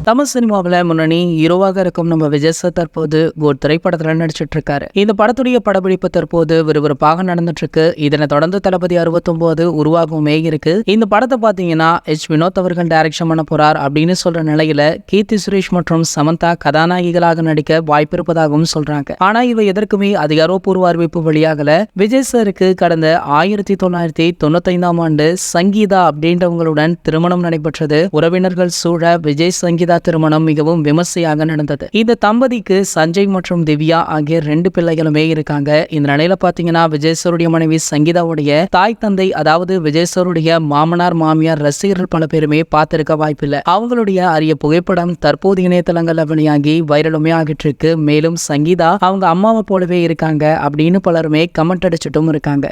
தமிழ் சினிமாவில் முன்னணி ஹீரோவாக இருக்கும் நம்ம விஜய் சார் தற்போது ஒரு திரைப்படத்தில் நடிச்சிட்டு இருக்காரு. இந்த படத்துடைய படப்பிடிப்பு தற்போது விறுவிறுப்பாக நடந்துட்டு இருக்கு. இதனை தொடர்ந்து தளபதி 69 உருவாகவுமே இருக்கு. இந்த படத்தை பாத்தீங்கன்னா வினோத் அவர்கள் டைரக்ஷன் பண்ண போறார் அப்படின்னு சொல்ற நிலையில கீர்த்தி சுரேஷ் மற்றும் சமந்தா கதாநாயகிகளாக நடிக்க வாய்ப்பு இருப்பதாகவும் சொல்றாங்க. ஆனா இவை எதற்குமே அதிகாரப்பூர்வ அறிவிப்பு வெளியாகல. விஜய் சாருக்கு கடந்த 1995 ஆண்டு சங்கீதா அப்படின்றவங்களுடன் திருமணம் நடைபெற்றது. உறவினர்கள் சூழ விஜய் சங்கீதா திருமணம் மிகவும் விமர்சையாக நடந்தது. இந்த தம்பதிக்கு சஞ்சய் மற்றும் திவ்யா ஆகிய 2 பிள்ளைகளுமே இருக்காங்க. இந்த நிலையில பாத்தீங்கன்னா விஜய் சாருடைய மனைவி சங்கீதாவுடைய தாய் தந்தை, அதாவது விஜய் சாருடைய மாமனார் மாமியார் ரசிகர்கள் பல பேருமே பார்த்திருக்க வாய்ப்பில்லை. அவங்களுடைய அரிய புகைப்படம் தற்போது இணையதளங்கள்ல வெளியாகி வைரலுமே ஆகிட்டு இருக்கு. மேலும் சங்கீதா அவங்க அம்மாவை போலவே இருக்காங்க அப்படின்னு பலருமே கமெண்ட் அடிச்சுட்டும் இருக்காங்க.